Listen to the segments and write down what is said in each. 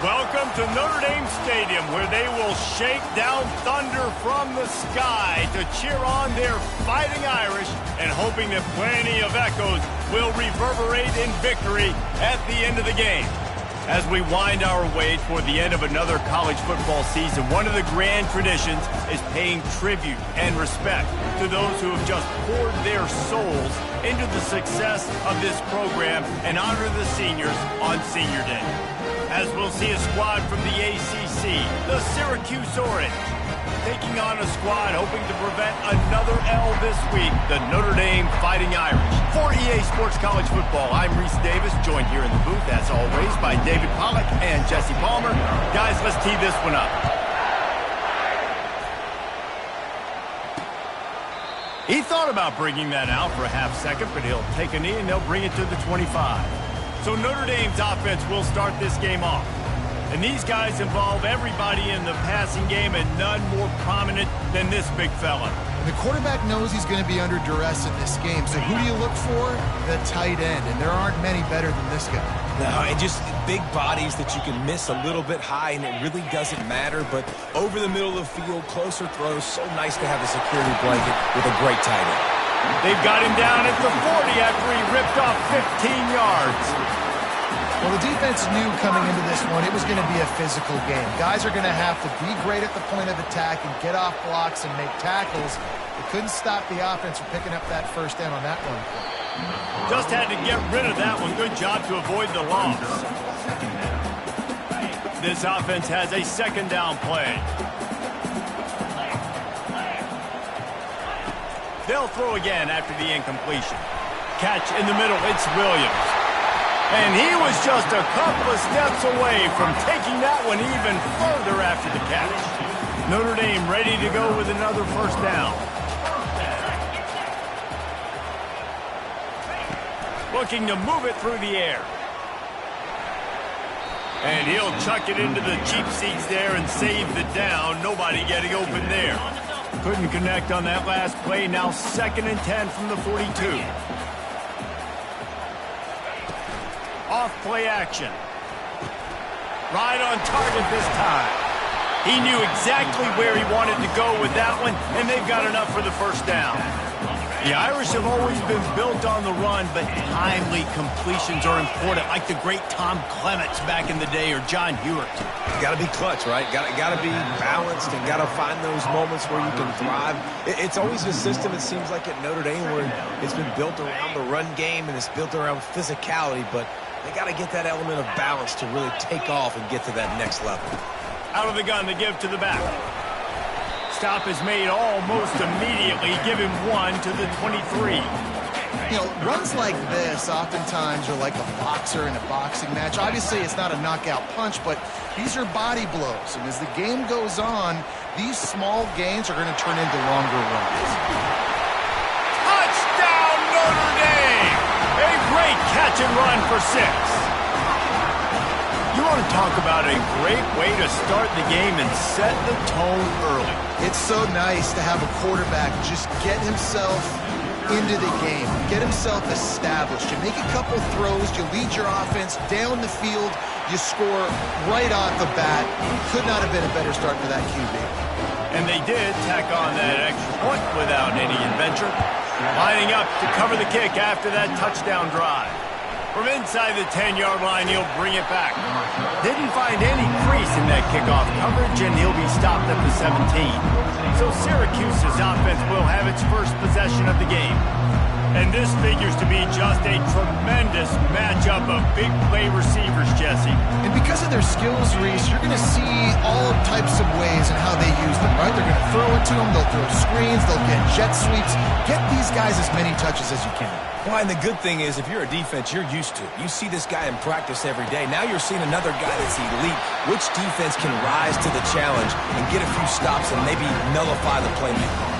Welcome to Notre Dame Stadium, where they will shake down thunder from the sky to cheer on their Fighting Irish and hoping that plenty of echoes will reverberate in victory at the end of the game. As we wind our way toward the end of another college football season, one of the grand traditions is paying tribute and respect to those who have just poured their souls into the success of this program and honor the seniors on Senior Day. As we'll see a squad from the ACC, the Syracuse Orange, taking on a squad hoping to prevent another L this week, the Notre Dame Fighting Irish. For EA Sports College Football, I'm Reese Davis, joined here in the booth, as always, by David Pollack and Jesse Palmer. Guys, let's tee this one up. He thought about bringing that out for a half second, but he'll take a knee and they'll bring it to the 25. So Notre Dame's offense will start this game off. And these guys involve everybody in the passing game, and none more prominent than this big fella. The quarterback knows he's going to be under duress in this game. So who do you look for? The tight end. And there aren't many better than this guy. No, and just big bodies that you can miss a little bit high, and it really doesn't matter. But over the middle of the field, closer throws, so nice to have a security blanket with a great tight end. They've got him down at the 40 after he ripped off 15 yards. Well, the defense knew coming into this one it was going to be a physical game. Guys are going to have to be great at the point of attack and get off blocks and make tackles. They couldn't stop the offense from picking up that first down on that one. Just had to get rid of that one. Good job to avoid the loss. This offense has a second down play. They'll throw again after the incompletion. Catch in the middle. It's Williams. And he was just a couple of steps away from taking that one even further after the catch. Notre Dame ready to go with another first down. Looking to move it through the air. And he'll chuck it into the cheap seats there and save the down. Nobody getting open there. Couldn't connect on that last play. Now 2nd and 10 from the 42. Off play action. Right on target this time. He knew exactly where he wanted to go with that one, and they've got enough for the first down. The Irish have always been built on the run, but timely completions are important, like the great Tom Clements back in the day or John Hewitt. Got to be clutch, right? Got to be balanced and got to find those moments where you can thrive. It's always a system, it seems like, at Notre Dame where it's been built around the run game and it's built around physicality, but they got to get that element of balance to really take off and get to that next level. Out of the gun, they give to the back. Stop is made almost immediately. Give him one to the 23. You know, runs like this oftentimes are like a boxer in a boxing match. Obviously, it's not a knockout punch, but these are body blows. And as the game goes on, these small gains are going to turn into longer runs. Touchdown, Notre Dame! A great catch and run for 6. You want to talk about a great way to start the game and set the tone early. It's so nice to have a quarterback just get himself into the game, get himself established. You make a couple throws, you lead your offense down the field, you score right off the bat. Could not have been a better start for that QB. And they did tack on that extra point without any adventure. Lining up to cover the kick after that touchdown drive. From inside the 10-yard line, he'll bring it back. Didn't find any crease in that kickoff coverage, and he'll be stopped at the 17. So Syracuse's offense will have its first possession of the game. And this figures to be just a tremendous matchup of big play receivers, Jesse. And because of their skills, Reese, you're going to see all types of ways in how they use them, right? They're going to throw it to them, they'll throw screens, they'll get jet sweeps. Get these guys as many touches as you can. Well, and the good thing is, if you're a defense, you're used to it. You see this guy in practice every day. Now you're seeing another guy that's elite. Which defense can rise to the challenge and get a few stops and maybe nullify the playmaker?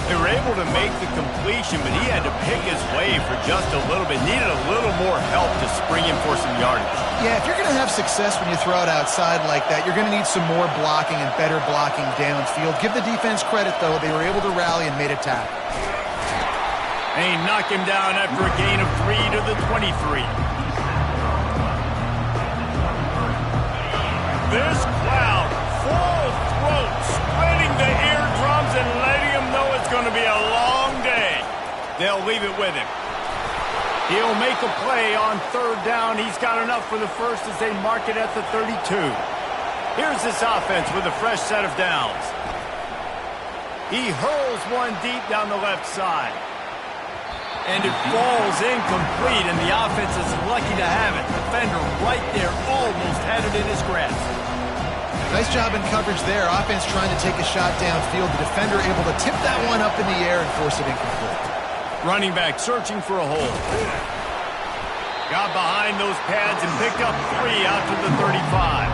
They were able to make the completion, but he had to pick his way for just a little bit. Needed a little more help to spring him for some yardage. Yeah, if you're going to have success when you throw it outside like that, you're going to need some more blocking and better blocking downfield. Give the defense credit, though. They were able to rally and made a tackle. And he knocked him down after a gain of 3 to the 23. this crowd, full throat, splitting the eardrums and letting them know it's going to be a long day. They'll leave it with him. He'll make a play on third down. He's got enough for the first as they mark it at the 32. Here's this offense with a fresh set of downs. He hurls one deep down the left side. And it falls incomplete, and the offense is lucky to have it. Defender right there almost had it in his grasp. Nice job in coverage there. Offense trying to take a shot downfield. The defender able to tip that one up in the air and force it incomplete. Running back searching for a hole. Got behind those pads and picked up 3 out to the 35.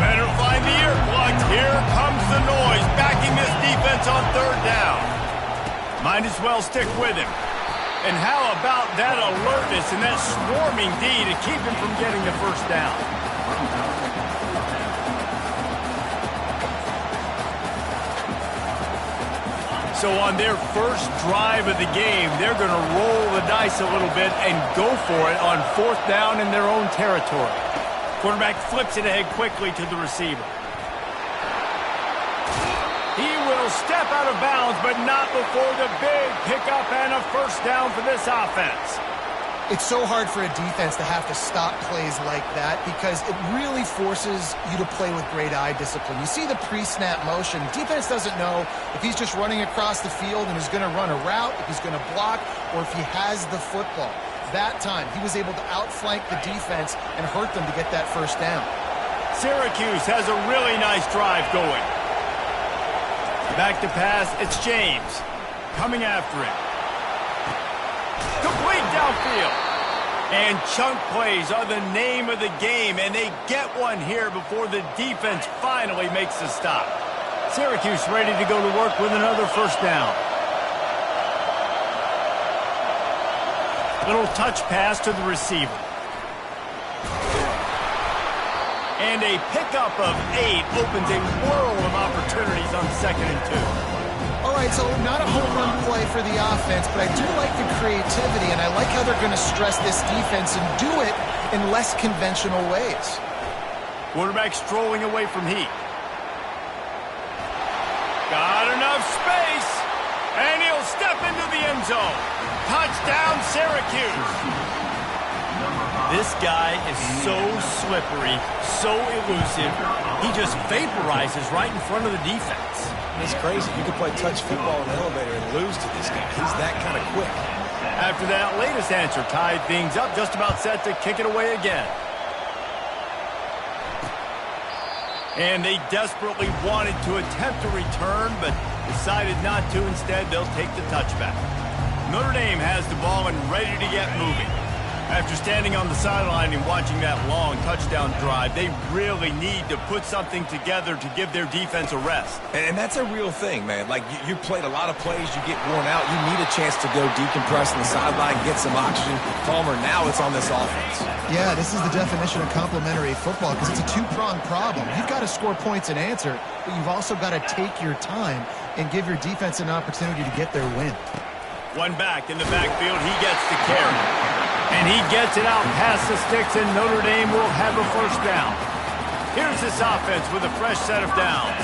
Better find the earplugs. Here comes the noise, backing this defense on third down. Might as well stick with him. And how about that alertness and that swarming D to keep him from getting the first down? So on their first drive of the game, they're going to roll the dice a little bit and go for it on fourth down in their own territory. Quarterback flips it ahead quickly to the receiver. He will step out of bounds, but not before the big pickup and a first down for this offense. It's so hard for a defense to have to stop plays like that because it really forces you to play with great eye discipline. You see the pre-snap motion. Defense doesn't know if he's just running across the field and is going to run a route, if he's going to block, or if he has the football. That time, he was able to outflank the defense and hurt them to get that first down. Syracuse has a really nice drive going. Back to pass, it's James. Coming after it. Complete downfield. And chunk plays are the name of the game, and they get one here before the defense finally makes the stop. Syracuse ready to go to work with another first down. Little touch pass to the receiver. And a pickup of 8 opens a world of opportunities on 2nd and 2. All right, so not a home run play for the offense, but I do like the creativity, and I like how they're going to stress this defense and do it in less conventional ways. Quarterback strolling away from heat. Got enough space, and he'll step into the end zone. Touchdown, Syracuse. This guy is so slippery, so elusive. He just vaporizes right in front of the defense. It's crazy. You can play touch football in the elevator and lose to this guy. He's that kind of quick. After that latest answer tied things up, just about set to kick it away again. And they desperately wanted to attempt a return, but decided not to. Instead, they'll take the touchback. Notre Dame has the ball and ready to get moving. After standing on the sideline and watching that long touchdown drive, they really need to put something together to give their defense a rest. And that's a real thing, man. Like, you played a lot of plays, you get worn out, you need a chance to go decompress on the sideline, get some oxygen. Palmer, now it's on this offense. Yeah, this is the definition of complementary football because it's a two-pronged problem. You've got to score points and answer, but you've also got to take your time and give your defense an opportunity to get their win. One back in the backfield, he gets the carry. And he gets it out past the sticks, and Notre Dame will have a first down. Here's this offense with a fresh set of downs.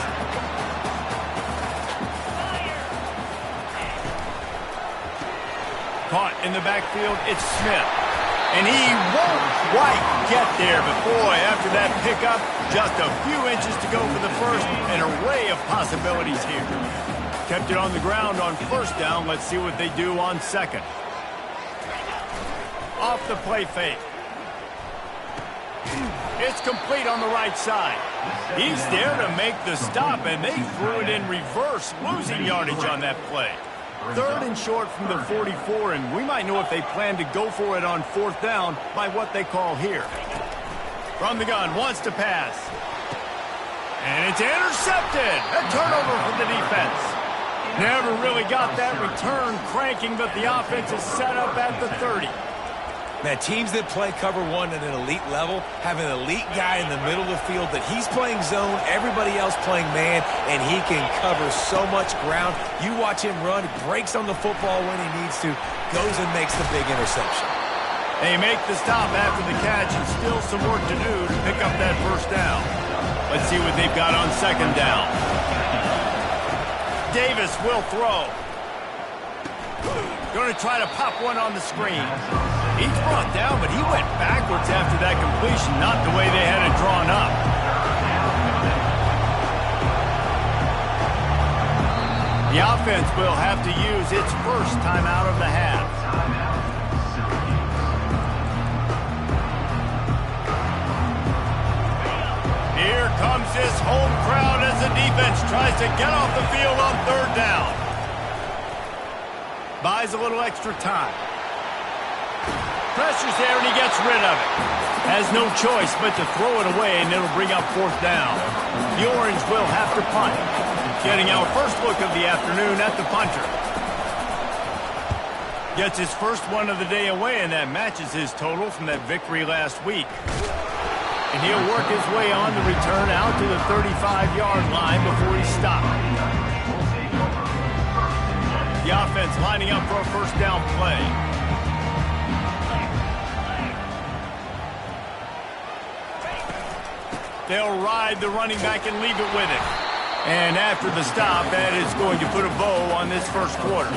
Caught in the backfield, it's Smith. And he won't quite get there, but boy, after that pickup, just a few inches to go for the first. An array of possibilities here. Kept it on the ground on first down. Let's see what they do on second. Off the play fake. It's complete on the right side. He's there to make the stop, and they threw it in reverse, losing yardage on that play. 3rd and short from the 44, and we might know if they plan to go for it on 4th down by what they call here. From the gun, wants to pass. And it's intercepted. A turnover for the defense. Never really got that return cranking, but the offense is set up at the 30. Man, teams that play cover one at an elite level have an elite guy in the middle of the field that he's playing zone, everybody else playing man, and he can cover so much ground. You watch him run, breaks on the football when he needs to, goes and makes the big interception. They make the stop after the catch and still some work to do to pick up that first down. Let's see what they've got on second down. Davis will throw. Going to try to pop one on the screen. He's brought down, but he went backwards after that completion, not the way they had it drawn up. The offense will have to use its first timeout of the half. Here comes this home crowd as the defense tries to get off the field on third down. Buys a little extra time. Pressure's there and he gets rid of it. Has no choice but to throw it away, and it'll bring up fourth down. The Orange will have to punt. Getting our first look of the afternoon at the punter. Gets his first one of the day away, and that matches his total from that victory last week. And he'll work his way on the return out to the 35-yard line before he's stopped. The offense lining up for a first down play. They'll ride the running back and leave it with it. And after the stop, that is going to put a bow on this first quarter.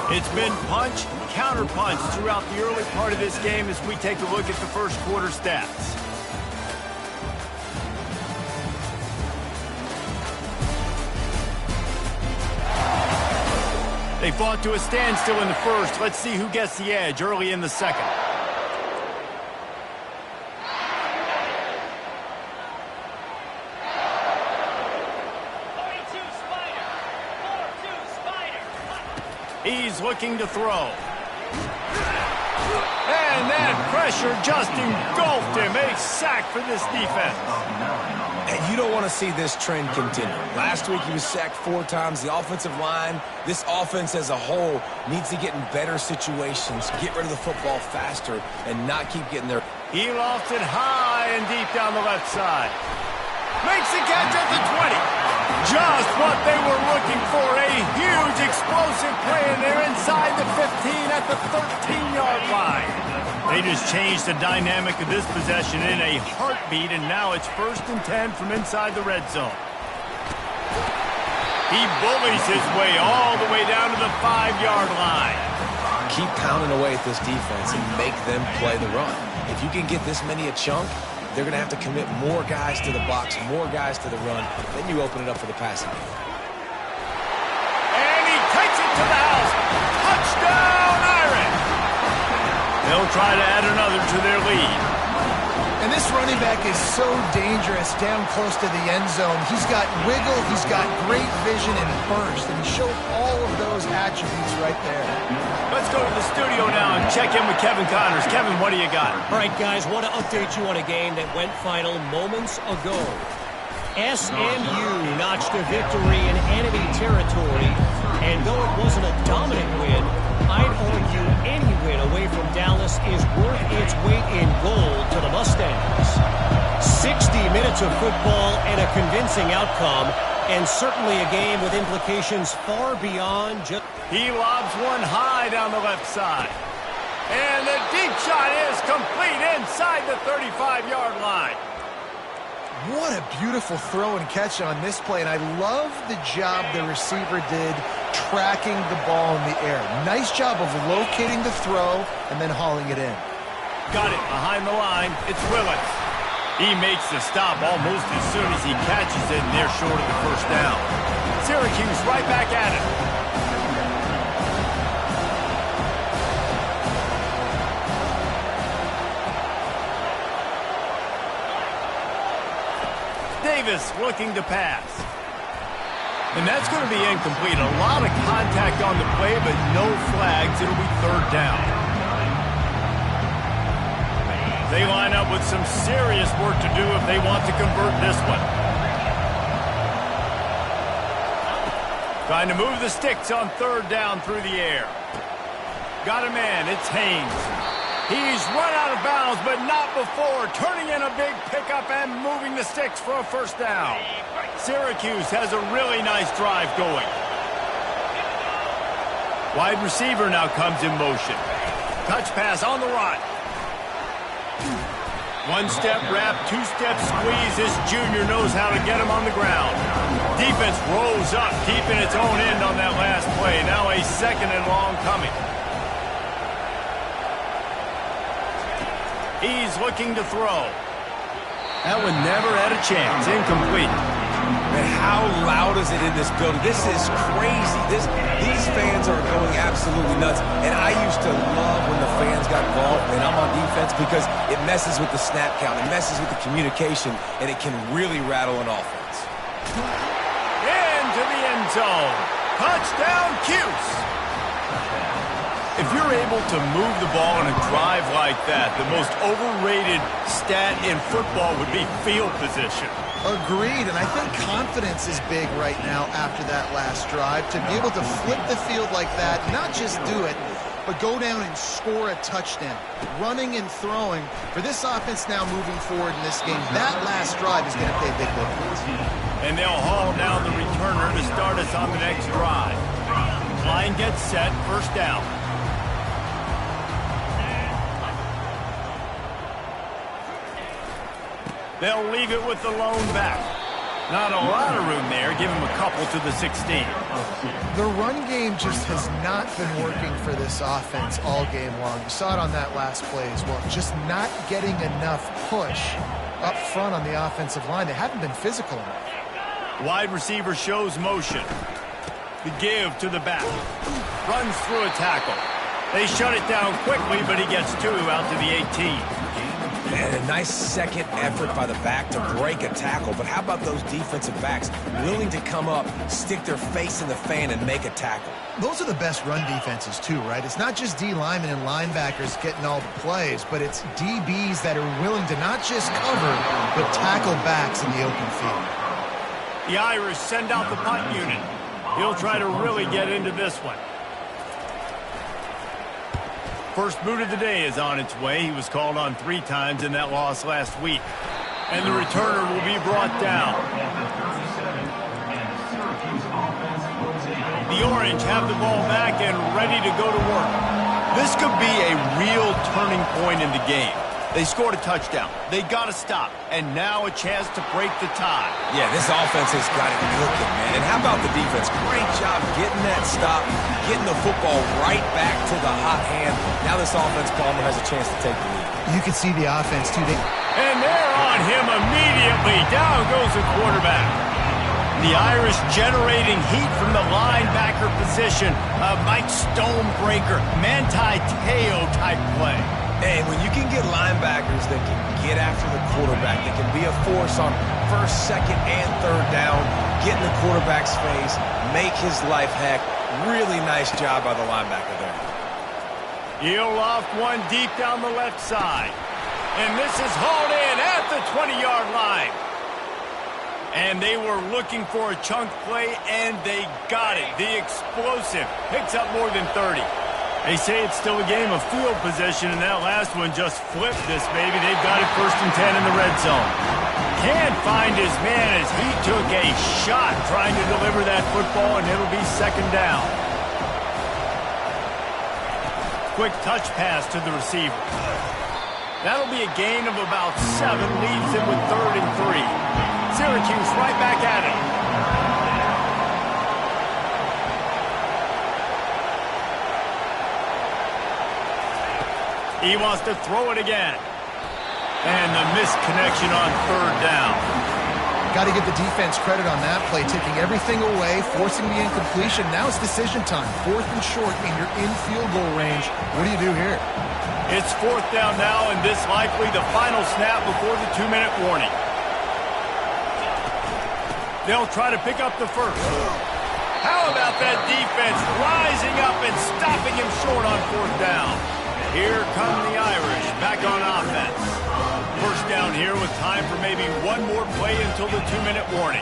It's been punch, counter-punch throughout the early part of this game as we take a look at the first quarter stats. They fought to a standstill in the first. Let's see who gets the edge early in the second. He's looking to throw. And that pressure just engulfed him. A sack for this defense. And you don't want to see this trend continue. Last week he was sacked 4 times. The offensive line, this offense as a whole, needs to get in better situations, get rid of the football faster, and not keep getting there. He lofts it high and deep down the left side. Makes the catch at the 20. Just what they were looking for. A huge explosive play, and they're inside the 15 at the 13-yard line. They just changed the dynamic of this possession in a heartbeat, and now it's 1st and 10 from inside the red zone. He bullies his way all the way down to the 5-yard line. Keep pounding away at this defense and make them play the run. If you can get this many a chunk, they're going to have to commit more guys to the box, more guys to the run. Then you open it up for the passing game. And he takes it to the house. Touchdown, Irish! They'll try to add another to their lead. And this running back is so dangerous down close to the end zone. He's got wiggle, he's got great vision and burst, and he showed all of those attributes right there. Let's go to the studio now and check in with Kevin Connors. Kevin, what do you got? All right, guys, want to update you on a game that went final moments ago. SMU notched a victory in enemy territory, and though it wasn't a dominant win, I'd argue any win away from Dallas is worth its weight in gold to the Mustangs. 60 minutes of football and a convincing outcome, and certainly a game with implications far beyond just... He lobs one high down the left side. And the deep shot is complete inside the 35-yard line. What a beautiful throw and catch on this play, and I love the job the receiver did tracking the ball in the air. Nice job of locating the throw and then hauling it in. Got it behind the line. It's Willis. He makes the stop almost as soon as he catches it, and they're short of the first down. Syracuse right back at it. Davis looking to pass. And that's going to be incomplete. A lot of contact on the play, but no flags. It'll be 3rd down. They line up with some serious work to do if they want to convert this one. Trying to move the sticks on 3rd down through the air. Got a man. It's Haynes. He's run out of bounds, but not before. Turning in a big pickup and moving the sticks for a first down. Syracuse has a really nice drive going. Wide receiver now comes in motion. Touch pass on the run. One-step wrap, two-step squeeze. This junior knows how to get him on the ground. Defense rolls up deep in its own end on that last play. Now a second and long coming. He's looking to throw. That one never had a chance. Incomplete. And how loud is it in this building? This is crazy. These fans are going absolutely nuts. And I used to love when the fans got involved and I'm on defense because it messes with the snap count. It messes with the communication, and it can really rattle an offense. Into the end zone. Touchdown, Cuse. If you're able to move the ball in a drive like that, the most overrated stat in football would be field position. Agreed, and I think confidence is big right now after that last drive. To be able to flip the field like that, not just do it, but go down and score a touchdown. Running and throwing. For this offense now moving forward in this game, that last drive is going to pay big dividends. And they'll haul down the returner to start us on the next drive. Line gets set, first down. They'll leave it with the lone back. Not a lot of room there. Give him a couple to the 16. The run game just has not been working for this offense all game long. You saw it on that last play as well. Just not getting enough push up front on the offensive line. They haven't been physical enough. Wide receiver shows motion. The give to the back. Runs through a tackle. They shut it down quickly, but he gets two out to the 18. And a nice second effort by the back to break a tackle. But how about those defensive backs willing to come up, stick their face in the fan, and make a tackle? Those are the best run defenses too, right? It's not just D linemen and linebackers getting all the plays, but it's DBs that are willing to not just cover, but tackle backs in the open field. The Irish send out the punt unit. He'll try to really get into this one. First boot of the day is on its way. He was called on 3 times in that loss last week. And the returner will be brought down. The Orange have the ball back and ready to go to work. This could be a real turning point in the game. They scored a touchdown. They got to stop. And now a chance to break the tie. Yeah, this offense has got it cooking, man. And how about the defense? Great job getting that stop, getting the football right back to the hot hand. Now this offense, Palmer, has a chance to take the lead. You can see the offense, too. And they're on him immediately. Down goes the quarterback. The Irish generating heat from the linebacker position. A Mike Stonebreaker, Manti Te'o type play. And when you can get linebackers that can get after the quarterback, that can be a force on first, second, and third down, get in the quarterback's face, make his life heck. Really nice job by the linebacker there. He'll loft one deep down the left side. And this is hauled in at the 20-yard line. And they were looking for a chunk play, and they got it. The explosive picks up more than 30. They say it's still a game of field position, and that last one just flipped this baby. They've got it 1st and 10 in the red zone. Can't find his man as he took a shot trying to deliver that football, and it'll be 2nd down. Quick touch pass to the receiver. That'll be a gain of about 7, leaves him with 3rd and 3. Syracuse right back at it. He wants to throw it again. And the missed connection on 3rd down. Got to give the defense credit on that play, taking everything away, forcing the incompletion. Now it's decision time. 4th and short, and you're in field goal range. What do you do here? It's 4th down now, and this likely the final snap before the 2-minute warning. They'll try to pick up the first. How about that defense rising up and stopping him short on 4th down? Here come the Irish back on offense. First down here with time for maybe one more play until the 2-minute warning.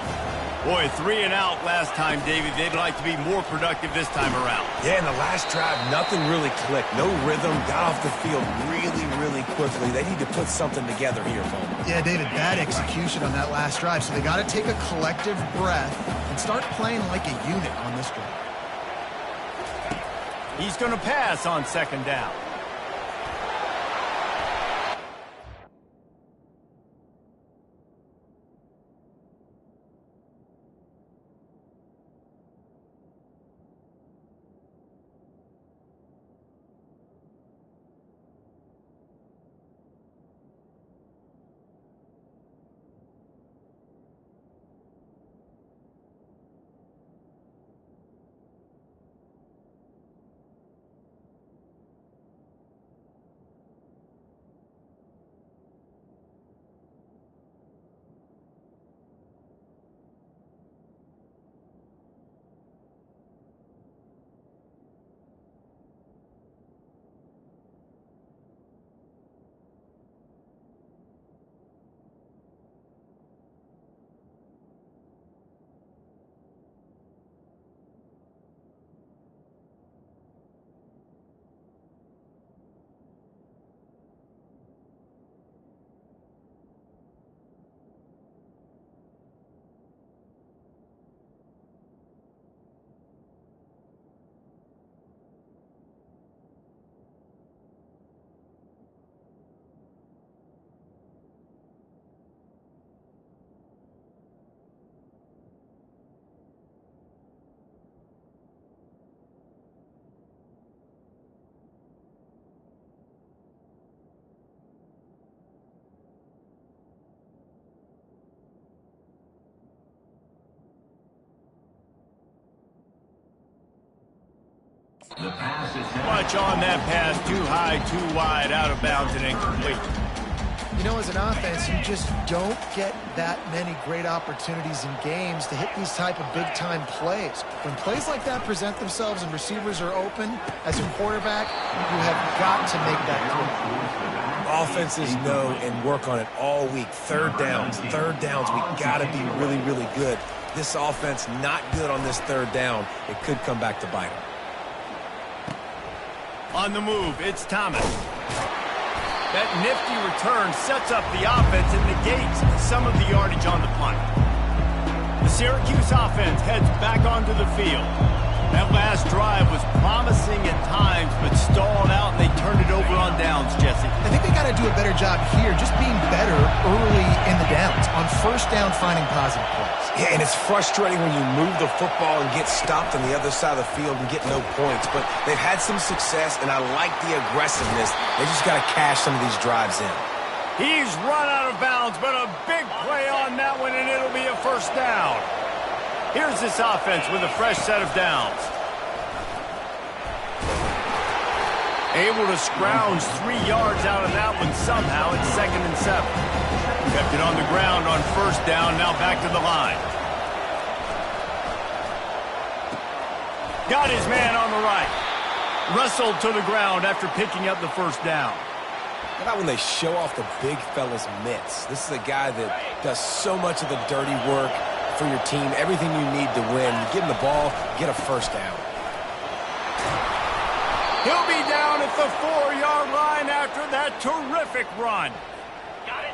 Boy, 3 and out last time, David. They'd like to be more productive this time around. Yeah, in the last drive, nothing really clicked. No rhythm, got off the field really, really quickly. They need to put something together here, Coleman. Yeah, David, bad execution on that last drive. So they got to take a collective breath and start playing like a unit on this drive. He's going to pass on 2nd down. Much on that pass, too high, too wide, out of bounds, and incomplete. You know, as an offense, you just don't get that many great opportunities in games to hit these type of big-time plays. When plays like that present themselves and receivers are open, as a quarterback, you have got to make that throw. Offenses know and work on it all week. Third downs, we got to be really, really good. This offense not good on this 3rd down. It could come back to bite them. On the move, it's Thomas. That nifty return sets up the offense and negates some of the yardage on the punt. The Syracuse offense heads back onto the field. That last drive was promising at times, but stalled out, and they turned it over on downs, Jesse. I think they got to do a better job here, just being better early in the downs. On 1st down, finding positive plays. Yeah, and it's frustrating when you move the football and get stopped on the other side of the field and get no points. But they've had some success, and I like the aggressiveness. They just got to cash some of these drives in. He's run out of bounds, but a big play on that one, and it'll be a 1st down. Here's this offense with a fresh set of downs. Able to scrounge 3 yards out of that one somehow at 2nd and 7. Kept it on the ground on 1st down, now back to the line. Got his man on the right. Wrestled to the ground after picking up the 1st down. How about when they show off the big fella's mitts? This is a guy that does so much of the dirty work for your team, everything you need to win. You give him the ball, get a 1st down. He'll be down at the 4-yard line after that terrific run.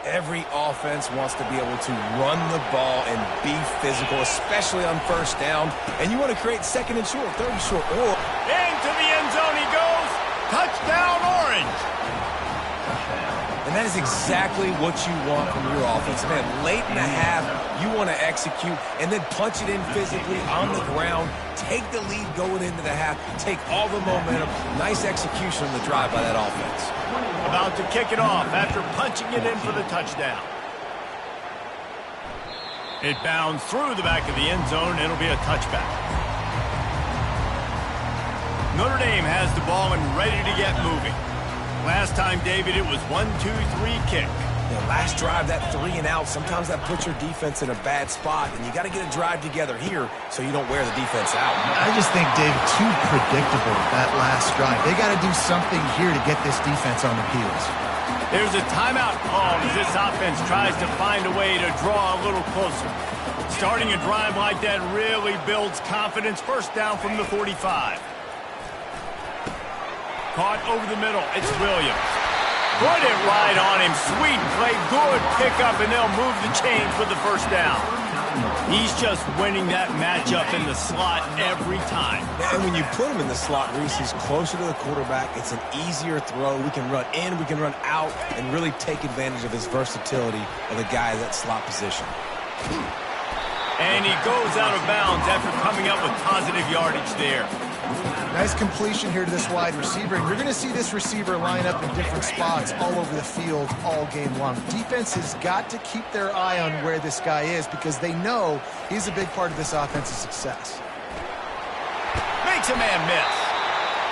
Every offense wants to be able to run the ball and be physical, especially on 1st down. And you want to create 2nd and short, 3rd and short, or... Into the end zone he goes. Touchdown, Orange. And that is exactly what you want from your offense. Man, late in the half, you want to execute and then punch it in physically on the ground, take the lead going into the half, take all the momentum. Nice execution on the drive by that offense. About to kick it off after punching it in for the touchdown. It bounds through the back of the end zone. It'll be a touchback. Notre Dame has the ball and ready to get moving. Last time, David, it was 1-2-3 kick. The last drive, that 3 and out, sometimes that puts your defense in a bad spot, and you got to get a drive together here so you don't wear the defense out. I just think, Dave, too predictable, that last drive. They got to do something here to get this defense on the heels. There's a timeout called as this offense tries to find a way to draw a little closer. Starting a drive like that really builds confidence. First down from the 45. Caught over the middle. It's Williams. Put it right on him. Sweet play. Good pickup, and they'll move the chains with the first down. He's just winning that matchup in the slot every time. And when you put him in the slot, Reese, he's closer to the quarterback. It's an easier throw. We can run in, we can run out, and really take advantage of his versatility of the guy in that slot position. And he goes out of bounds after coming up with positive yardage there. Nice completion here to this wide receiver. And you're going to see this receiver line up in different spots all over the field all game long. Defense has got to keep their eye on where this guy is because they know he's a big part of this offense's success. Makes a man miss.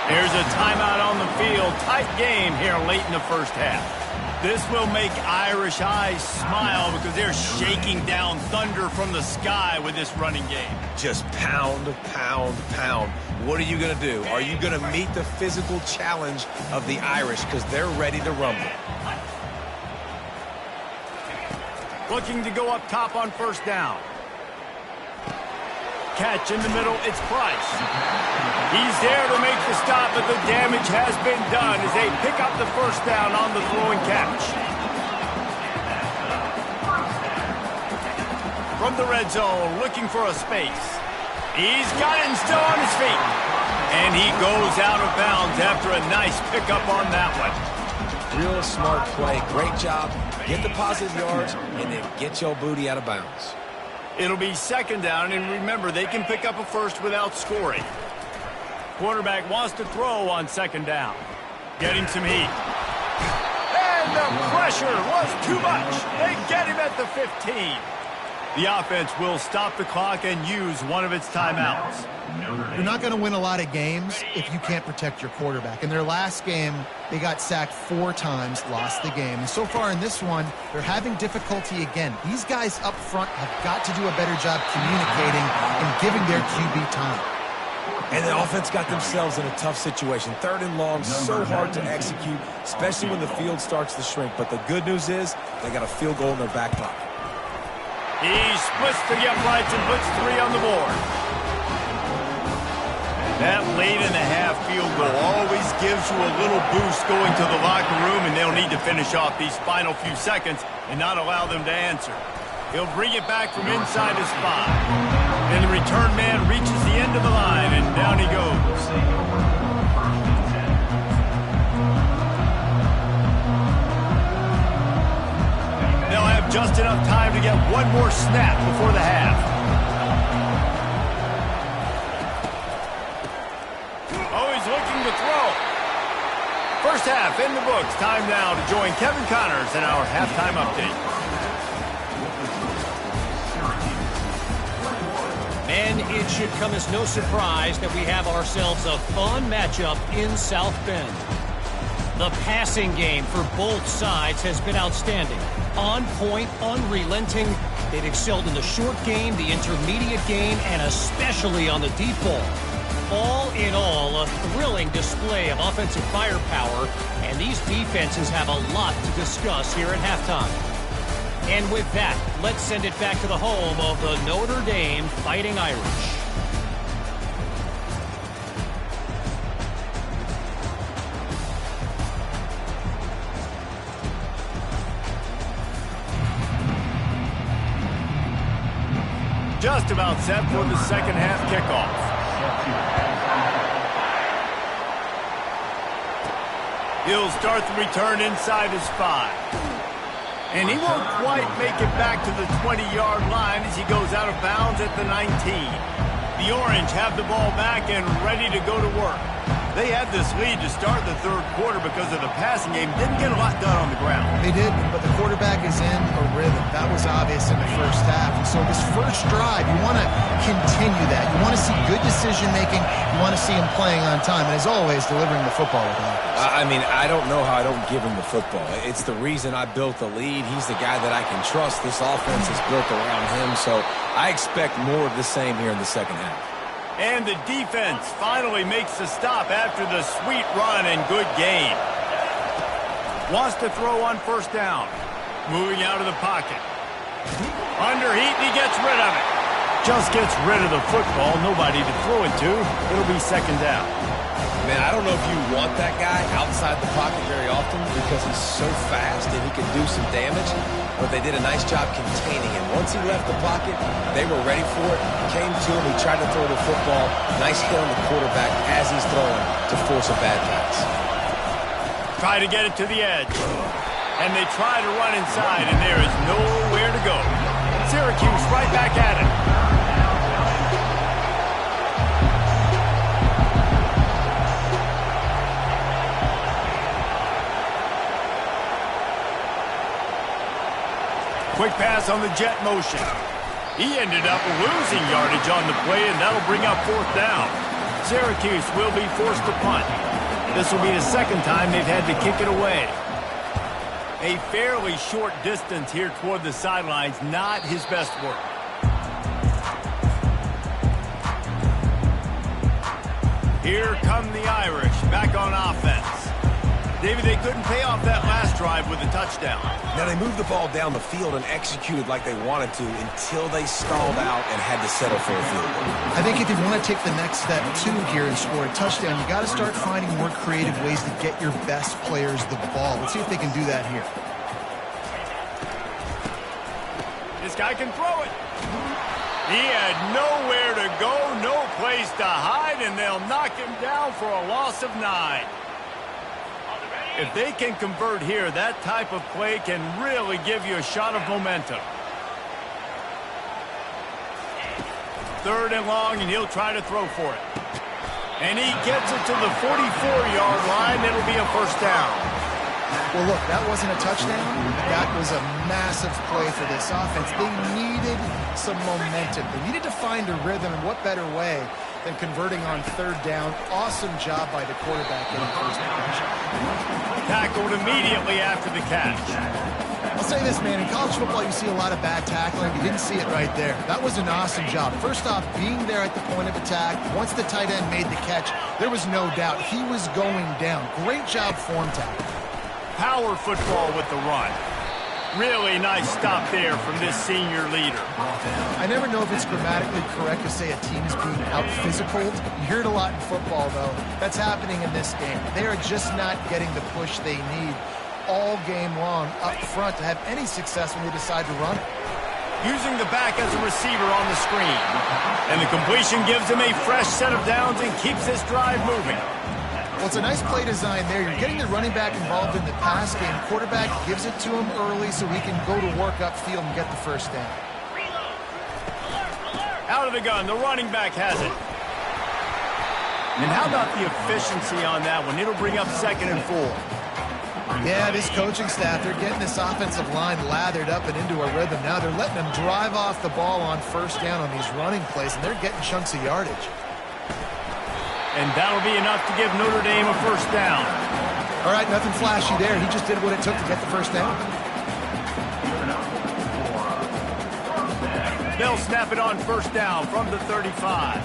There's a timeout on the field. Tight game here late in the first half. This will make Irish eyes smile because they're shaking down thunder from the sky with this running game. Just pound, pound, pound. What are you going to do? Are you going to meet the physical challenge of the Irish because they're ready to rumble? Looking to go up top on first down. Catch in the middle, it's Price. He's there to make the stop, but the damage has been done as they pick up the first down on the throw and catch. From the red zone, looking for a space. He's got it and still on his feet. And he goes out of bounds after a nice pickup on that one. Real smart play. Great job. Get the positive yards and then get your booty out of bounds. It'll be second down, and remember, they can pick up a first without scoring. Quarterback wants to throw on second down. Getting some heat. And the pressure was too much. They get him at the 15. The offense will stop the clock and use one of its timeouts. You're not going to win a lot of games if you can't protect your quarterback. In their last game, they got sacked 4 times, lost the game. And so far in this one, they're having difficulty again. These guys up front have got to do a better job communicating and giving their QB time. And the offense got themselves in a tough situation. 3rd and long, so hard to execute, especially when the field starts to shrink. But the good news is they got a field goal in their back pocket. He splits the uprights and puts 3 on the board. That late-in-the-half field goal always gives you a little boost going to the locker room, and they'll need to finish off these final few seconds and not allow them to answer. He'll bring it back from inside his spot. Then the return man reaches the end of the line, and down he goes. They'll have just enough time to get one more snap before the half. Oh, he's looking to throw. First half in the books. Time now to join Kevin Connors in our halftime update. And it should come as no surprise that we have ourselves a fun matchup in South Bend. The passing game for both sides has been outstanding. On point, unrelenting. They've excelled in the short game, the intermediate game, and especially on the deep ball. All in all, a thrilling display of offensive firepower, and these defenses have a lot to discuss here at halftime. And with that, let's send it back to the home of the Notre Dame Fighting Irish. Just about set for the second half kickoff. He'll start the return inside his 5. And he won't quite make it back to the 20-yard line as he goes out of bounds at the 19. The Orange have the ball back and ready to go to work. They had this lead to start the third quarter because of the passing game. Didn't get a lot done on the ground. They did, but the quarterback is in a rhythm. That was obvious in the first half. And so this first drive, you want to continue that. You want to see good decision-making. You want to see him playing on time. And as always, delivering the football with confidence. I mean, I don't know how I don't give him the football. It's the reason I built the lead. He's the guy that I can trust. This offense is built around him. So I expect more of the same here in the second half. And the defense finally makes the stop after the sweet run and good game. Wants to throw on first down. Moving out of the pocket. Under heat, and he gets rid of it. Just gets rid of the football. Nobody to throw it to. It'll be second down. Man, I don't know if you want that guy outside the pocket very often because he's so fast and he can do some damage, but they did a nice job containing him. Once he left the pocket, they were ready for it. Came to him, he tried to throw the football. Nice hit on the quarterback as he's throwing to force a bad pass. Try to get it to the edge. And they try to run inside, and there is nowhere to go. Syracuse right back at it. Quick pass on the jet motion. He ended up losing yardage on the play, and that'll bring up fourth down. Syracuse will be forced to punt. This will be the second time they've had to kick it away. A fairly short distance here toward the sidelines, not his best work. Here come the Irish, back on offense. David, they couldn't pay off that last drive with a touchdown. Now, they moved the ball down the field and executed like they wanted to until they stalled out and had to settle for a field goal. I think if you want to take the next step, too, here and score a touchdown, you got to start finding more creative ways to get your best players the ball. Let's see if they can do that here. This guy can throw it. He had nowhere to go, no place to hide, and they'll knock him down for a loss of 9. If they can convert here, that type of play can really give you a shot of momentum. Third and long, and he'll try to throw for it. And he gets it to the 44-yard line. It'll be a first down. Well, look, that wasn't a touchdown. That was a massive play for this offense. They needed some momentum. They needed to find a rhythm, and what better way than converting on third down. Awesome job by the quarterback getting first down. Tackled immediately after the catch. I'll say this, man. In college football, you see a lot of bad tackling. You didn't see it right there. That was an awesome job. First off, being there at the point of attack. Once the tight end made the catch, there was no doubt he was going down. Great job form tackle. Power football with the run. Really nice stop there from this senior leader. I never know if it's grammatically correct to say a team is being out-physicaled. You hear it a lot in football, though. That's happening in this game. They are just not getting the push they need all game long up front to have any success when they decide to run it. Using the back as a receiver on the screen. And the completion gives him a fresh set of downs and keeps this drive moving. Well, it's a nice play design there. You're getting the running back involved in the pass game. Quarterback gives it to him early so he can go to work upfield and get the first down. Out of the gun, the running back has it. And how about the efficiency on that one? It'll bring up second and 4. Yeah, this coaching staff, they're getting this offensive line lathered up and into a rhythm. Now they're letting them drive off the ball on first down on these running plays, and they're getting chunks of yardage. And that'll be enough to give Notre Dame a first down. All right, nothing flashy there. He just did what it took to get the first down. They'll snap it on first down from the 35.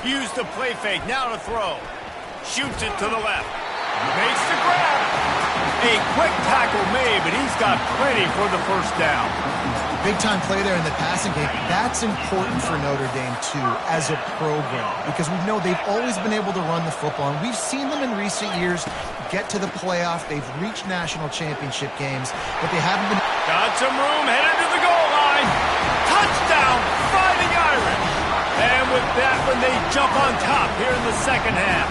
Use the play fake, now to throw. Shoots it to the left. Makes the grab. A quick tackle made, but he's got plenty for the first down. Big-time play there in the passing game. That's important for Notre Dame, too, as a program, because we know they've always been able to run the football, and we've seen them in recent years get to the playoff. They've reached national championship games, but they haven't been... Got some room, headed to the goal line. Touchdown, Fighting Irish. And with that one, they jump on top here in the second half.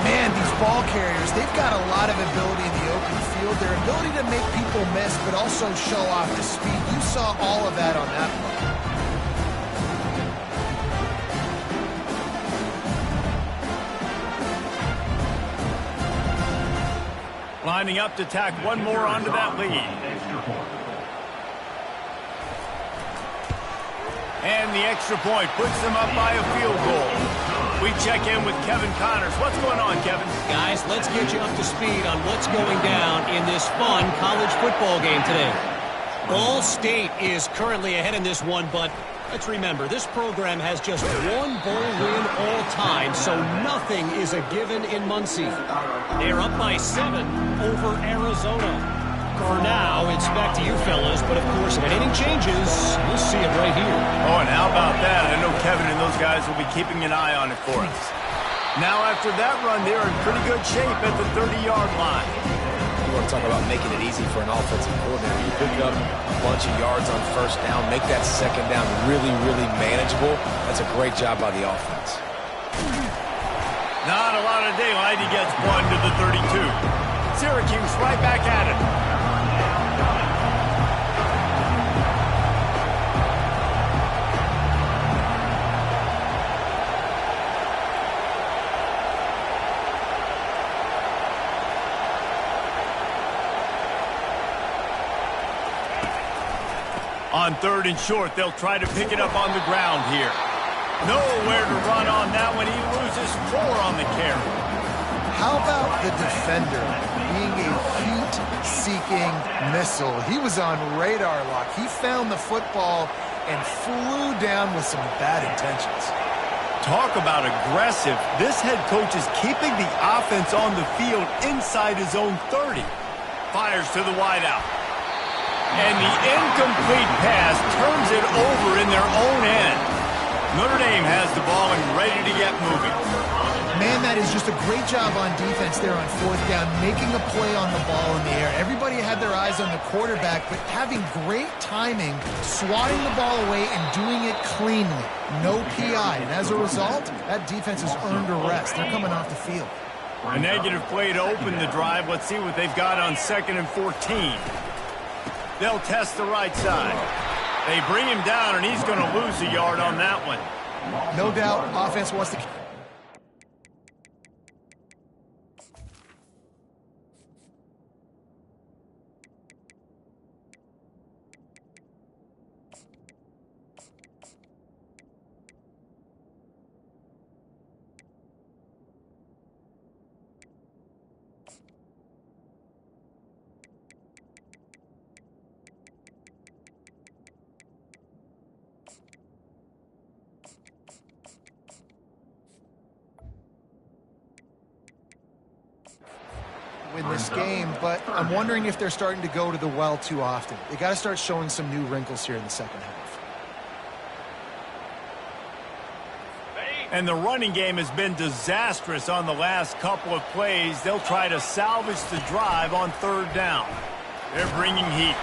Man, these ball carriers, they've got a lot of ability in the open field. Their ability to make people miss, but also show off the speed. You saw all of that on that play. Lining up to tack one more onto that lead. And the extra point puts them up by a field goal. We check in with Kevin Connors. What's going on, Kevin? Guys, let's get you up to speed on what's going down in this fun college football game today. Ball State is currently ahead in this one, but Let's remember, this program has just one bowl win all time, so nothing is a given in Muncie. They're up by 7 over Arizona. For now, it's back to you fellas, but of course, if anything changes, you'll see it right here. Oh, and how about that? I know Kevin and those guys will be keeping an eye on it for us. Now, after that run, they're in pretty good shape at the 30-yard line. You want to talk about making it easy for an offensive coordinator. You pick up a bunch of yards on first down, make that second down really, really manageable. That's a great job by the offense. Not a lot of daylight. He gets one to the 32. Syracuse right back at it. On 3rd and short, they'll try to pick it up on the ground here. Nowhere to run on that one. He loses 4 on the carry. How about the defender being a heat-seeking missile? He was on radar lock. He found the football and flew down with some bad intentions. Talk about aggressive. This head coach is keeping the offense on the field inside his own 30. Fires to the wideout. And the incomplete pass turns it over in their own end. Notre Dame has the ball and ready to get moving. Man, that is just a great job on defense there on 4th down, making a play on the ball in the air. Everybody had their eyes on the quarterback, but having great timing, swatting the ball away and doing it cleanly. No PI. And as a result, that defense has earned a rest. They're coming off the field. A negative play to open the drive. Let's see what they've got on 2nd and 14. They'll test the right side. They bring him down, and he's going to lose a yard on that one. No doubt, offense wants to... win this game, but I'm wondering if they're starting to go to the well too often. They got to start showing some new wrinkles here in the second half. And the running game has been disastrous on the last couple of plays. They'll try to salvage the drive on 3rd down. They're bringing heat.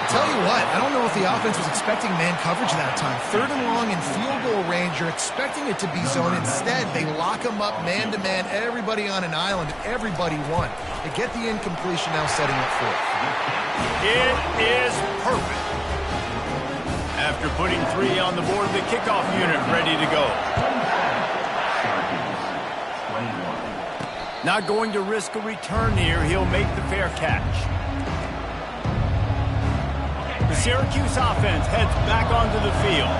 Tell you what, I don't know if the offense was expecting man coverage that time. 3rd and long in field goal range, you're expecting it to be zone. Instead, they lock them up man-to-man, everybody on an island, everybody won. They get the incompletion now setting up 4th. It is perfect. After putting 3 on the board, the kickoff unit ready to go. Not going to risk a return here. He'll make the fair catch. The Syracuse offense heads back onto the field.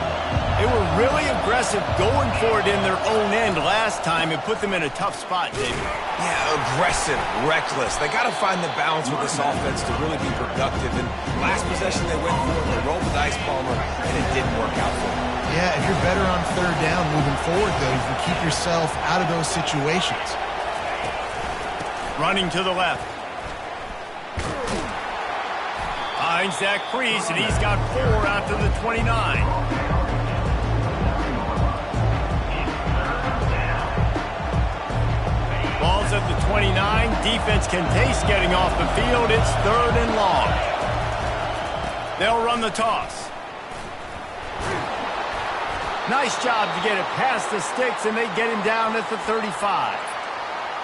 They were really aggressive going for it in their own end last time. It put them in a tough spot, David. Yeah, aggressive, reckless. They got to find the balance with this offense to really be productive. And last possession they went for it, they rolled the dice, Palmer, and it didn't work out for them. Yeah, if you're better on 3rd down moving forward, though, you can keep yourself out of those situations. Running to the left. Finds that crease, and he's got 4 out to the 29. Ball's at the 29. Defense can taste getting off the field. It's 3rd and long. They'll run the toss. Nice job to get it past the sticks, and they get him down at the 35.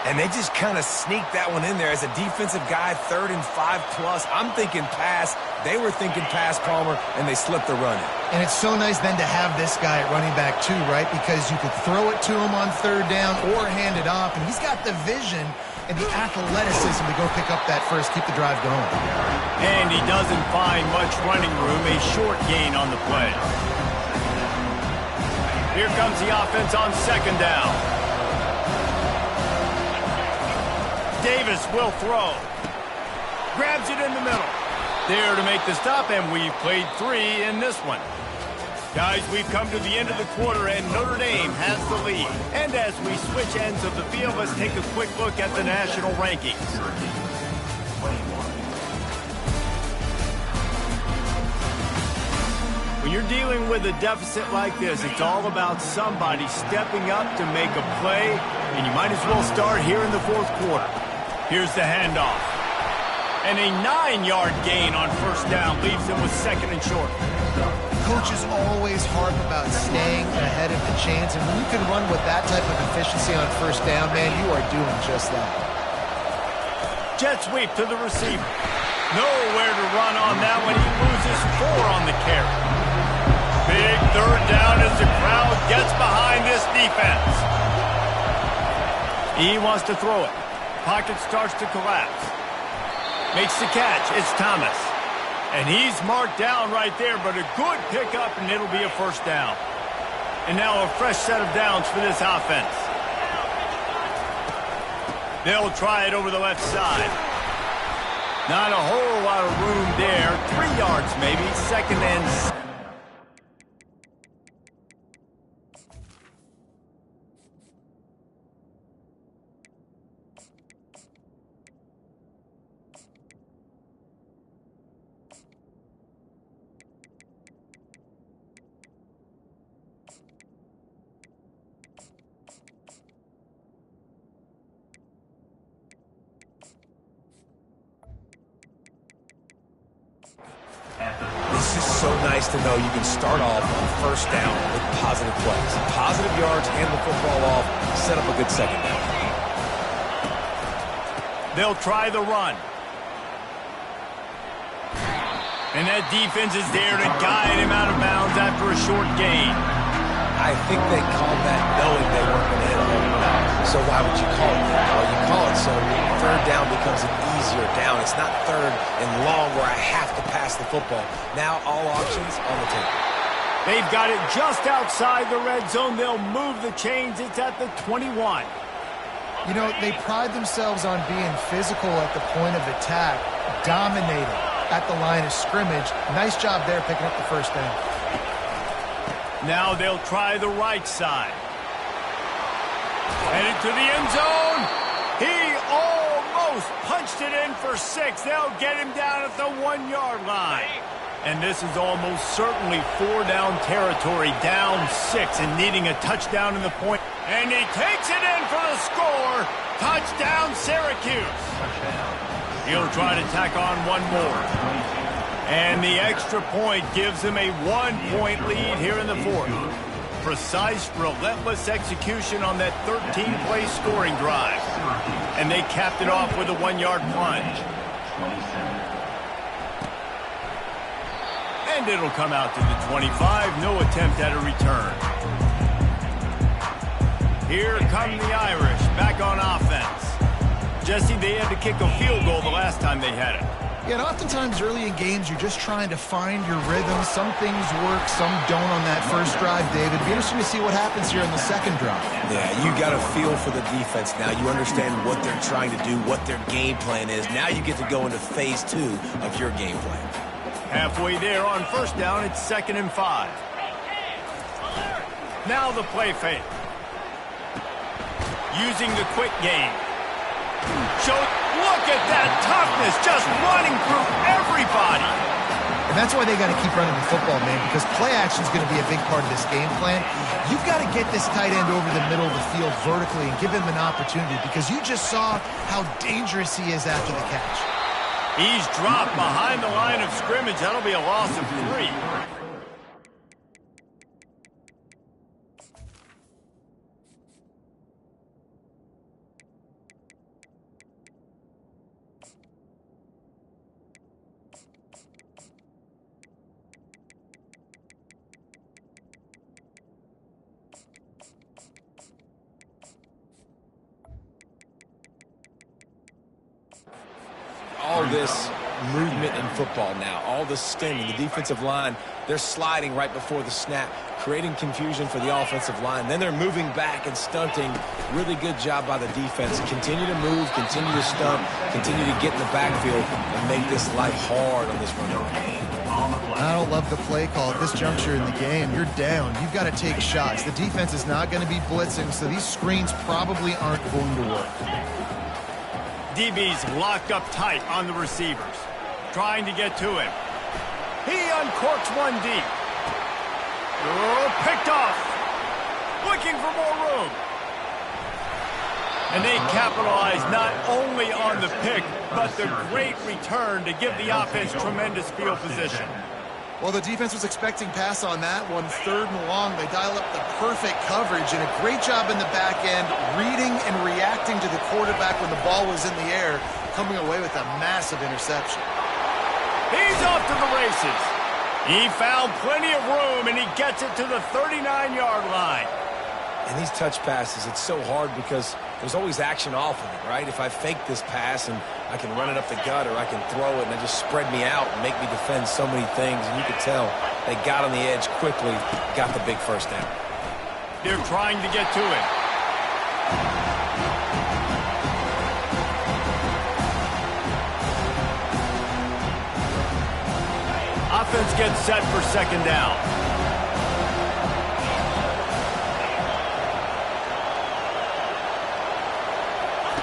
And they just kind of sneaked that one in there as a defensive guy, 3rd and 5+. I'm thinking pass. They were thinking pass, Palmer, and they slipped the run in. And it's so nice then to have this guy at running back too, right? Because you could throw it to him on 3rd down or hand it off, and he's got the vision and the athleticism to go pick up that first, keep the drive going. And he doesn't find much running room, a short gain on the play. Here comes the offense on 2nd down. Davis will throw. Grabs it in the middle. There to make the stop, and we've played 3 in this one. Guys, we've come to the end of the quarter, and Notre Dame has the lead. And as we switch ends of the field, let's take a quick look at the national rankings. When you're dealing with a deficit like this, it's all about somebody stepping up to make a play, and you might as well start here in the fourth quarter. Here's the handoff. And a 9-yard gain on first down leaves him with second and short. Coaches always harp about staying ahead of the chains, and when you can run with that type of efficiency on first down, man, you are doing just that. Jet sweep to the receiver. Nowhere to run on that one. He loses 4 on the carry. Big third down as the crowd gets behind this defense. He wants to throw it. Pocket starts to collapse. Makes the catch. It's Thomas. And he's marked down right there, but a good pickup, and it'll be a first down. And now a fresh set of downs for this offense. They'll try it over the left side. Not a whole lot of room there. 3 yards maybe. Second and... This is so nice to know you can start off on first down with positive plays. Positive yards, hand the football off, set up a good second down. They'll try the run. And that defense is there to guide him out of bounds after a short gain. I think they called that knowing they weren't going to hit a home run. So why would you call it that? Well, you call it so third down becomes an easier down. It's not third and long where I have to pass the football. Now all options on the table. They've got it just outside the red zone. They'll move the chains. It's at the 21. You know, they pride themselves on being physical at the point of attack, dominating at the line of scrimmage. Nice job there picking up the first down. Now they'll try the right side. Headed to the end zone. He almost punched it in for 6. They'll get him down at the 1-yard line. And this is almost certainly 4-down territory, down 6 and needing a touchdown in the point. And he takes it in for the score. Touchdown, Syracuse. He'll try to tack on one more. And the extra point gives him a 1-point lead here in the fourth. Precise, relentless execution on that 13-play scoring drive. And they capped it off with a 1-yard plunge. And it'll come out to the 25. No attempt at a return. Here come the Irish back on offense. Jesse, they had to kick a field goal the last time they had it. Yeah, and oftentimes early in games, you're just trying to find your rhythm. Some things work, some don't on that first drive, David. It'd be interesting to see what happens here in the second drive. Yeah, you got a feel for the defense now. You understand what they're trying to do, what their game plan is. Now you get to go into phase 2 of your game plan. Halfway there on first down, it's 2nd and 5. Now the play fake. Using the quick game. Look at that toughness, just running through everybody. And that's why they got to keep running the football, man, because play action is going to be a big part of this game plan. You've got to get this tight end over the middle of the field vertically and give him an opportunity, because you just saw how dangerous he is after the catch. He's dropped behind the line of scrimmage. That'll be a loss of 3. All this movement in football now, all the stemming, the defensive line, they're sliding right before the snap, creating confusion for the offensive line. Then they're moving back and stunting. Really good job by the defense. Continue to move, continue to stunt, continue to get in the backfield and make this life hard on this run. I don't love the play call at this juncture in the game. You're down. You've got to take shots. The defense is not going to be blitzing, so these screens probably aren't going to work. DB's locked up tight on the receivers, trying to get to him. He uncorks one deep. Oh, picked off. Looking for more room. And they capitalize not only on the pick, but the great return to give the offense tremendous field position. Well, the defense was expecting pass on that one. 3rd and long. They dial up the perfect coverage and a great job in the back end, reading and reacting to the quarterback when the ball was in the air, coming away with a massive interception. He's off to the races. He found plenty of room, and he gets it to the 39-yard line. And these touch passes, it's so hard because there's always action off of it, right? If I fake this pass and I can run it up the gut, or I can throw it and it just spread me out and make me defend so many things. And you could tell they got on the edge quickly, got the big first down. They're trying to get to it. Offense gets set for 2nd down.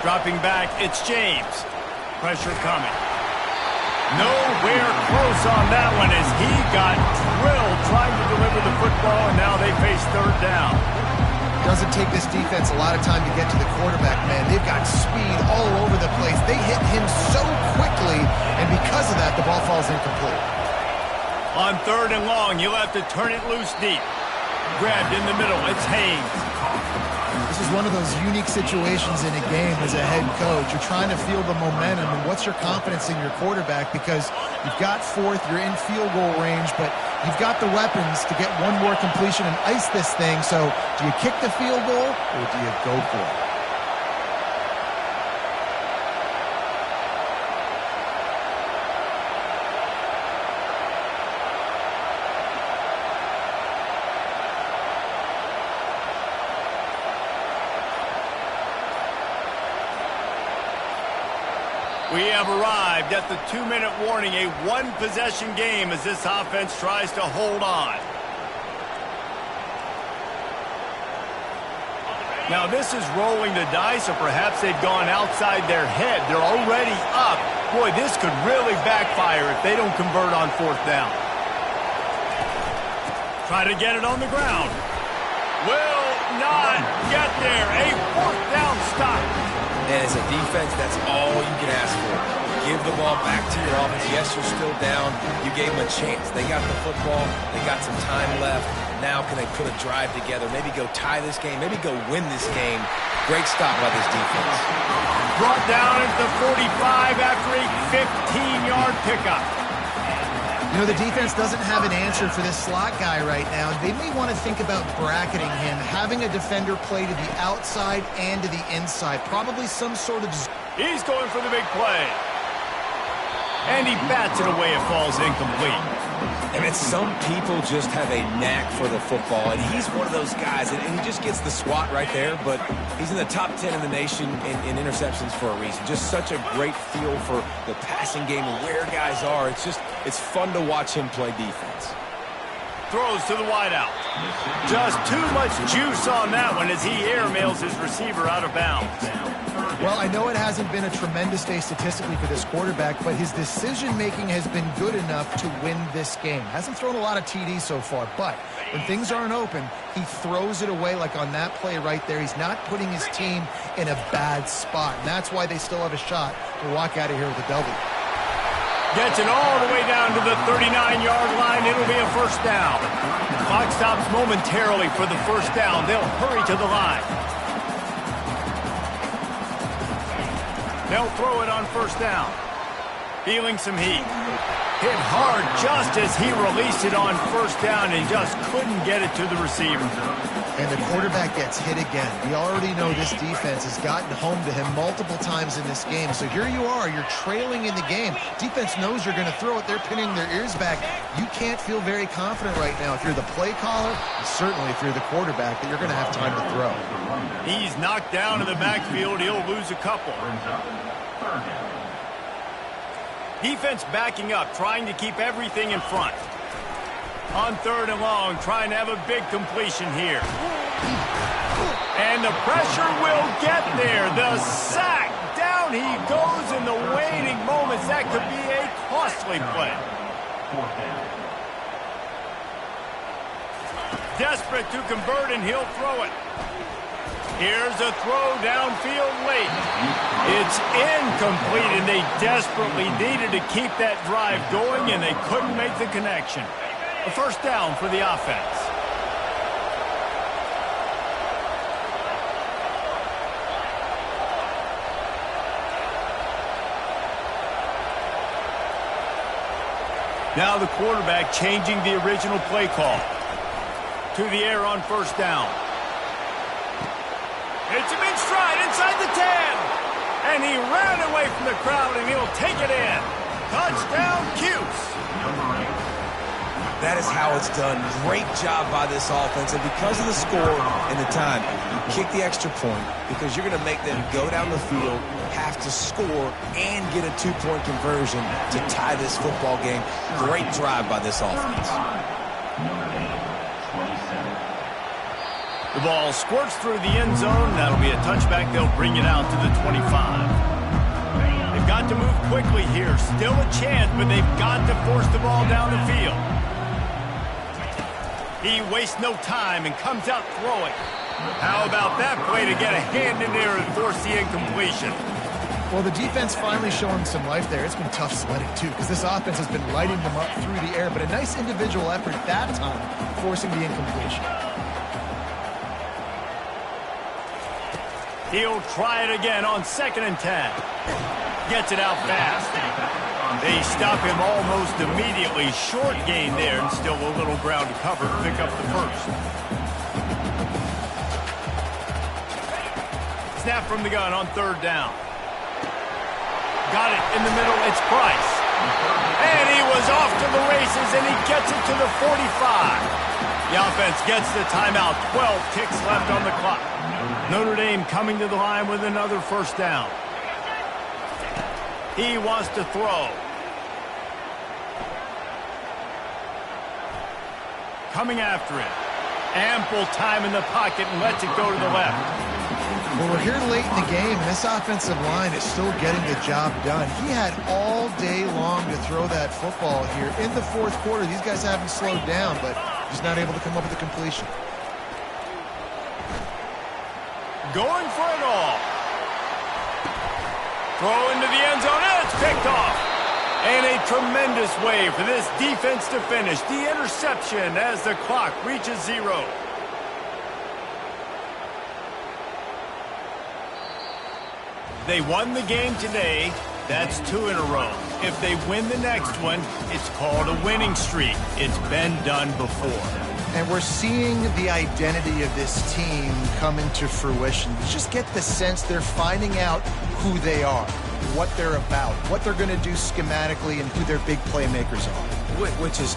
Dropping back, it's James. Pressure coming. Nowhere close on that one as he got drilled trying to deliver the football, and now they face 3rd down. Doesn't take this defense a lot of time to get to the quarterback, man. They've got speed all over the place. They hit him so quickly, and because of that, the ball falls incomplete. On 3rd and long, you'll have to turn it loose deep. Grabbed in the middle, it's Haynes. This is one of those unique situations in a game as a head coach. You're trying to feel the momentum, and what's your confidence in your quarterback? Because you've got 4th, you're in field goal range, but you've got the weapons to get one more completion and ice this thing. So do you kick the field goal or do you go for it? We have arrived at the 2-minute warning, a 1-possession game as this offense tries to hold on. Now this is rolling the dice, or perhaps they've gone outside their head. They're already up. Boy, this could really backfire if they don't convert on 4th down. Try to get it on the ground. Will not get there. A 4th down stop. And as a defense, that's all you can ask for. Give the ball back to your offense. Yes, you're still down. You gave them a chance. They got the football. They got some time left. Now can they put a drive together? Maybe go tie this game. Maybe go win this game. Great stop by this defense. Brought down at the 45 after a 15-yard pickup. You know, the defense doesn't have an answer for this slot guy right now. They may want to think about bracketing him, having a defender play to the outside and to the inside. Probably some sort of... He's going for the big play. And he bats it away. It falls incomplete. And it's some people just have a knack for the football, and he's one of those guys, and he just gets the swat right there, but he's in the top 10 in the nation in interceptions for a reason. Just such a great feel for the passing game and where guys are. It's fun to watch him play defense. Throws to the wideout. Just too much juice on that one as he airmails his receiver out of bounds. Well, I know it hasn't been a tremendous day statistically for this quarterback, but his decision-making has been good enough to win this game. Hasn't thrown a lot of TDs so far, but when things aren't open, he throws it away like on that play right there. He's not putting his team in a bad spot, and that's why they still have a shot to walk out of here with a W. Gets it all the way down to the 39-yard line. It'll be a 1st down. Clock stops momentarily for the 1st down. They'll hurry to the line. They'll throw it on 1st down. Feeling some heat. Hit hard just as he released it on 1st down and just couldn't get it to the receiver. And the quarterback gets hit again. We already know this defense has gotten home to him multiple times in this game. So here you are, you're trailing in the game. Defense knows you're going to throw it. They're pinning their ears back. You can't feel very confident right now if you're the play caller, and certainly if you're the quarterback, that you're going to have time to throw. He's knocked down in the backfield. He'll lose a couple. Defense backing up, trying to keep everything in front. On 3rd and long, trying to have a big completion here. And the pressure will get there. The sack. Down he goes in the waning moments. That could be a costly play. Desperate to convert, and he'll throw it. Here's a throw downfield late. It's incomplete, and they desperately needed to keep that drive going, and they couldn't make the connection. A first down for the offense. Now the quarterback changing the original play call. To the air on first down. It's him in stride inside the 10. And he ran away from the crowd, and he'll take it in. Touchdown, Cuse. That is how it's done. Great job by this offense. And because of the score and the time, you kick the extra point because you're going to make them go down the field, have to score, and get a 2-point conversion to tie this football game. Great drive by this offense. The ball squirts through the end zone. That'll be a touchback. They'll bring it out to the 25. They've got to move quickly here. Still a chance, but they've got to force the ball down the field. He wastes no time and comes out throwing. How about that play to get a hand in there and force the incompletion? Well, the defense finally showing some life there. It's been tough sledding, too, because this offense has been lighting them up through the air, but a nice individual effort that time, forcing the incompletion. He'll try it again on 2nd and 10. Gets it out fast. They stop him almost immediately. Short gain there, and still a little ground to cover. Pick up the first. Snap from the gun on 3rd down. Got it in the middle. It's Price. And he was off to the races, and he gets it to the 45. The offense gets the timeout. 12 ticks left on the clock. Notre Dame coming to the line with another first down. He wants to throw. Coming after it. Ample time in the pocket and lets it go to the left. Well, we're here late in the game, and this offensive line is still getting the job done. He had all day long to throw that football here. In the 4th quarter, these guys haven't slowed down, but he's not able to come up with a completion. Going for it all. Throw into the end zone, and it's picked off. And a tremendous way for this defense to finish. The interception as the clock reaches 0. They won the game today. That's 2 in a row. If they win the next one, it's called a winning streak. It's been done before. And we're seeing the identity of this team come into fruition. You just get the sense they're finding out who they are, what they're about, what they're going to do schematically, and who their big playmakers are. Which is